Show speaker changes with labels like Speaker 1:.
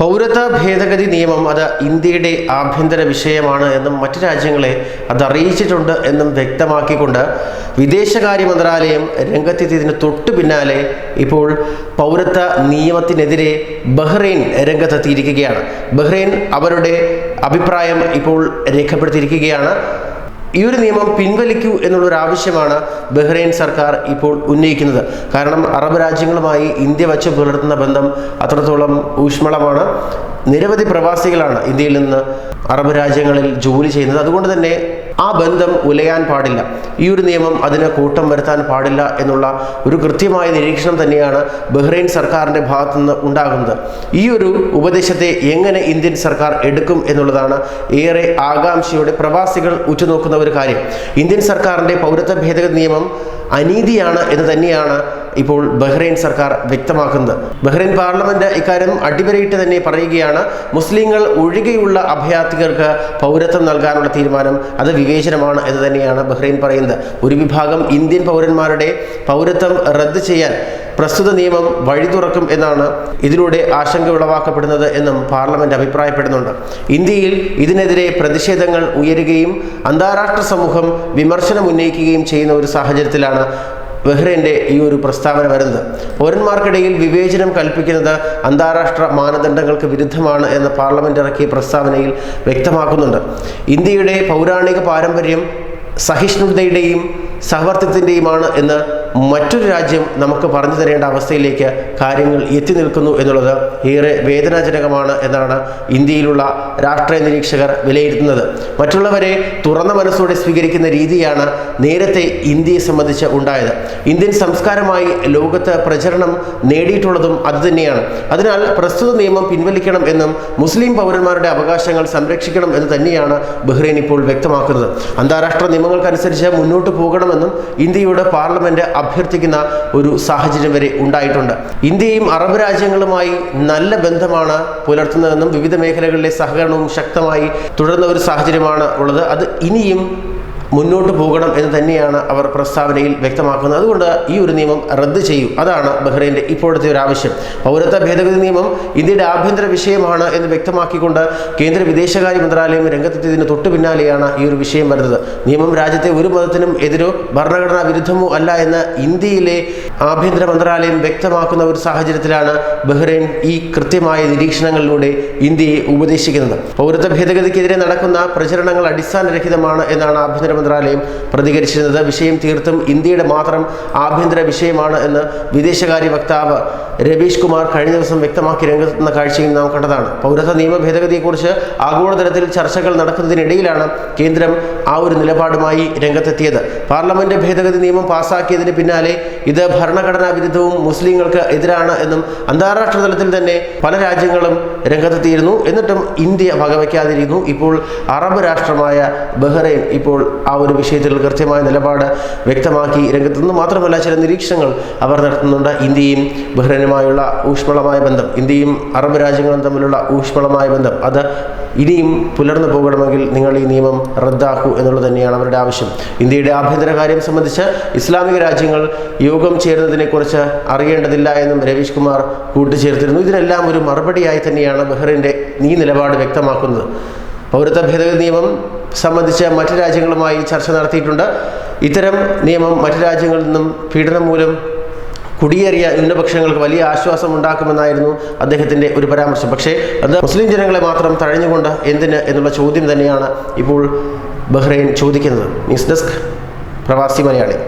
Speaker 1: പൗരത്വ ഭേദഗതി നിയമം അത് ഇന്ത്യയുടെ ആഭ്യന്തര വിഷയമാണ് എന്നും മറ്റു രാജ്യങ്ങളെ അത് അറിയിച്ചിട്ടുണ്ട് എന്നും വ്യക്തമാക്കിക്കൊണ്ട് വിദേശകാര്യ മന്ത്രാലയം രംഗത്തെത്തിയതിന് തൊട്ടു പിന്നാലെ ഇപ്പോൾ പൗരത്വ നിയമത്തിനെതിരെ ബഹ്റൈൻ രംഗത്തെത്തിയിരിക്കുകയാണ്. ബഹ്റൈൻ അവരുടെ അഭിപ്രായം ഇപ്പോൾ രേഖപ്പെടുത്തിയിരിക്കുകയാണ്. ഈ ഒരു നിയമം പിൻവലിക്കൂ എന്നുള്ളൊരു ആവശ്യമാണ് ബഹ്റൈൻ സർക്കാർ ഇപ്പോൾ ഉന്നയിക്കുന്നത്. കാരണം അറബ് രാജ്യങ്ങളുമായി ഇന്ത്യ വച്ച് പുലർത്തുന്ന ബന്ധം അത്രത്തോളം ഊഷ്മളമാണ്. നിരവധി പ്രവാസികളാണ് ഇന്ത്യയിൽ നിന്ന് അറബ് രാജ്യങ്ങളിൽ ജോലി ചെയ്യുന്നത്. അതുകൊണ്ട് തന്നെ ആ ബന്ധം ഉലയാൻ പാടില്ല. ഈ ഒരു നിയമം അതിന് കൂട്ടം വരുത്താൻ പാടില്ല എന്നുള്ള ഒരു കൃത്യമായ നിരീക്ഷണം തന്നെയാണ് ബഹ്റൈൻ സർക്കാരിൻ്റെ ഭാഗത്തുനിന്ന് ഉണ്ടാകുന്നത്. ഈ ഒരു ഉപദേശത്തെ എങ്ങനെ ഇന്ത്യൻ സർക്കാർ എടുക്കും എന്നുള്ളതാണ് ഏറെ ആകാംക്ഷയോടെ പ്രവാസികൾ ഉറ്റുനോക്കുന്ന ഒരു കാര്യം. ഇന്ത്യൻ സർക്കാരിൻ്റെ പൗരത്വ ഭേദഗതി നിയമം അനീതിയാണ് എന്ന് തന്നെയാണ് ഇപ്പോൾ ബഹ്റൈൻ സർക്കാർ വ്യക്തമാക്കുന്നത്. ബഹ്റൈൻ പാർലമെന്റ് ഇക്കാര്യം അടിവരയിട്ട് തന്നെ പറയുകയാണ്. മുസ്ലിങ്ങൾ ഒഴികെയുള്ള അഭയാർത്ഥികർക്ക് പൗരത്വം നൽകാനുള്ള തീരുമാനം അത് വിവേചനമാണ് എന്ന് തന്നെയാണ് ബഹ്റൈൻ പറയുന്നത്. ഒരു വിഭാഗം ഇന്ത്യൻ പൗരന്മാരുടെ പൗരത്വം റദ്ദ് ചെയ്യാൻ പ്രസ്തുത നിയമം വഴി തുറക്കും എന്നാണ് ഇതിലൂടെ ആശങ്ക ഉളവാക്കപ്പെടുന്നത് എന്നും പാർലമെന്റ് അഭിപ്രായപ്പെടുന്നുണ്ട്. ഇന്ത്യയിൽ ഇതിനെതിരെ പ്രതിഷേധങ്ങൾ ഉയരുകയും അന്താരാഷ്ട്ര സമൂഹം വിമർശനം ഉന്നയിക്കുകയും ചെയ്യുന്ന ഒരു സാഹചര്യത്തിലാണ് ബഹ്റൈൻ്റെ ഈ ഒരു പ്രസ്താവന വരുന്നത്. പൗരന്മാർക്കിടയിൽ വിവേചനം കൽപ്പിക്കുന്നത് അന്താരാഷ്ട്ര മാനദണ്ഡങ്ങൾക്ക് വിരുദ്ധമാണ് എന്ന് പാർലമെന്റ് ഇറക്കിയ പ്രസ്താവനയിൽ വ്യക്തമാക്കുന്നുണ്ട്. ഇന്ത്യയുടെ പൗരാണിക പാരമ്പര്യം സഹിഷ്ണുതയുടെയും സഹവർത്തിത്വത്തിൻ്റെയുമാണ് എന്ന് മറ്റൊരു രാജ്യം നമുക്ക് പറഞ്ഞു തരേണ്ട അവസ്ഥയിലേക്ക് കാര്യങ്ങൾ എത്തി നിൽക്കുന്നു എന്നുള്ളത് ഏറെ വേദനാജനകമാണ് എന്നാണ് ഇന്ത്യയിലുള്ള രാഷ്ട്രീയ നിരീക്ഷകർ വിലയിരുത്തുന്നത്. മറ്റുള്ളവരെ തുറന്ന മനസ്സോടെ സ്വീകരിക്കുന്ന രീതിയാണ് നേരത്തെ ഇന്ത്യയെ സംബന്ധിച്ച് ഉണ്ടായത്. ഇന്ത്യൻ സംസ്കാരമായി ലോകത്ത് പ്രചരണം നേടിയിട്ടുള്ളതും അതുതന്നെയാണ്. അതിനാൽ പ്രസ്തുത നിയമം പിൻവലിക്കണം എന്നും മുസ്ലിം പൗരന്മാരുടെ അവകാശങ്ങൾ സംരക്ഷിക്കണം എന്ന് തന്നെയാണ് ബഹ്റൈൻ ഇപ്പോൾ വ്യക്തമാക്കുന്നത്. അന്താരാഷ്ട്ര നിയമങ്ങൾക്കനുസരിച്ച് മുന്നോട്ട് പോകണമെന്നും ഇന്ത്യയുടെ പാർലമെന്റ് അഭ്യർത്ഥിക്കുന്ന ഒരു സാഹചര്യം വരെ ഉണ്ടായിട്ടുണ്ട്. ഇന്ത്യയും അറബ് രാജ്യങ്ങളുമായി നല്ല ബന്ധമാണ് പുലർത്തുന്നതെന്നും വിവിധ മേഖലകളിലെ സഹകരണവും ശക്തമായി തുടരുന്ന ഒരു സാഹചര്യമാണ് ഉള്ളത്. അത് ഇനിയും മുന്നോട്ട് പോകണം എന്ന് തന്നെയാണ് അവർ പ്രസ്താവനയിൽ വ്യക്തമാക്കുന്നത്. അതുകൊണ്ട് ഈ ഒരു നിയമം റദ്ദ് ചെയ്യൂ, അതാണ് ബഹ്റൈൻ്റെ ഇപ്പോഴത്തെ ഒരു ആവശ്യം. പൗരത്വ ഭേദഗതി നിയമം ഇന്ത്യയുടെ ആഭ്യന്തര വിഷയമാണ് എന്ന് വ്യക്തമാക്കിക്കൊണ്ട് കേന്ദ്ര വിദേശകാര്യ മന്ത്രാലയം രംഗത്തെത്തിയതിന് തൊട്ടു പിന്നാലെയാണ് ഈ ഒരു വിഷയം വരുന്നത്. നിയമം രാജ്യത്തെ ഒരു മതത്തിനും എതിരോ ഭരണഘടനാ വിരുദ്ധമോ അല്ല എന്ന് ഇന്ത്യയിലെ ആഭ്യന്തര മന്ത്രാലയം വ്യക്തമാക്കുന്ന ഒരു സാഹചര്യത്തിലാണ് ബഹ്റൈൻ ഈ കൃത്യമായ നിരീക്ഷണങ്ങളിലൂടെ ഇന്ത്യയെ ഉപദേശിക്കുന്നത്. പൗരത്വ ഭേദഗതിക്കെതിരെ നടക്കുന്ന പ്രചരണങ്ങൾ അടിസ്ഥാനരഹിതമാണ് എന്നാണ് ആഭ്യന്തര മന്ത്രാലയം പ്രതികരിച്ചിരുന്നത്. വിഷയം തീർത്തും ഇന്ത്യയുടെ മാത്രം ആഭ്യന്തര വിഷയമാണ് എന്ന് വിദേശകാര്യ വക്താവ് രവീഷ് കുമാർ കഴിഞ്ഞ ദിവസം വ്യക്തമാക്കി രംഗത്തെത്തുന്ന കാഴ്ചയും നാം കണ്ടതാണ്. പൗരത്വ നിയമ ഭേദഗതിയെക്കുറിച്ച് ആഗോളതലത്തിൽ ചർച്ചകൾ നടക്കുന്നതിനിടയിലാണ് കേന്ദ്രം ആ ഒരു നിലപാടുമായി രംഗത്തെത്തിയത്. പാർലമെന്റ് ഭേദഗതി നിയമം പാസാക്കിയതിന് പിന്നാലെ ഇത് ഭരണഘടനാ വിരുദ്ധവും മുസ്ലിങ്ങൾക്ക് എതിരാണ് എന്നും അന്താരാഷ്ട്ര തലത്തിൽ തന്നെ പല രാജ്യങ്ങളും രംഗത്തെത്തിയിരുന്നു. എന്നിട്ടും ഇന്ത്യ വകവയ്ക്കാതിരിക്കുന്നു. ഇപ്പോൾ അറബ് രാഷ്ട്രമായ ബഹ്റൈൻ ഇപ്പോൾ ആ ഒരു വിഷയത്തിൽ കൃത്യമായ നിലപാട് വ്യക്തമാക്കി രംഗത്തുനിന്ന് മാത്രമല്ല ചില നിരീക്ഷണങ്ങൾ അവർ നടത്തുന്നുണ്ട്. ഇന്ത്യയും ബഹ്റൈനുമായുള്ള ഊഷ്മളമായ ബന്ധം, ഇന്ത്യയും അറബ് രാജ്യങ്ങളും തമ്മിലുള്ള ഊഷ്മളമായ ബന്ധം അത് ഇനിയും പുലർന്നു പോകണമെങ്കിൽ നിങ്ങൾ ഈ നിയമം റദ്ദാക്കൂ എന്നുള്ളത് തന്നെയാണ് അവരുടെ ആവശ്യം. ഇന്ത്യയുടെ ആഭ്യന്തര കാര്യം സംബന്ധിച്ച് ഇസ്ലാമിക രാജ്യങ്ങൾ യോഗം ചേരുന്നതിനെക്കുറിച്ച് അറിയേണ്ടതില്ല എന്നും രവീഷ് കുമാർ കൂട്ടിച്ചേർത്തിരുന്നു. ഇതിനെല്ലാം ഒരു മറുപടിയായി തന്നെയാണ് ബഹ്റൈൻ്റെ ഈ നിലപാട് വ്യക്തമാക്കുന്നത്. പൗരത്വ ഭേദഗതി നിയമം സംബന്ധിച്ച് മറ്റു രാജ്യങ്ങളുമായി ചർച്ച നടത്തിയിട്ടുണ്ട്. ഇത്തരം നിയമം മറ്റു രാജ്യങ്ങളിൽ നിന്നും പീഡനം മൂലം കുടിയേറിയ ന്യൂനപക്ഷങ്ങൾക്ക് വലിയ ആശ്വാസം ഉണ്ടാക്കുമെന്നായിരുന്നു അദ്ദേഹത്തിൻ്റെ ഒരു പരാമർശം. പക്ഷേ അത് മുസ്ലിം ജനങ്ങളെ മാത്രം തഴഞ്ഞുകൊണ്ട് എന്തിന് എന്നുള്ള ചോദ്യം തന്നെയാണ് ഇപ്പോൾ ബഹ്റൈൻ ചോദിക്കുന്നത്. ന്യൂസ് ഡെസ്ക് പ്രവാസി മലയാളി.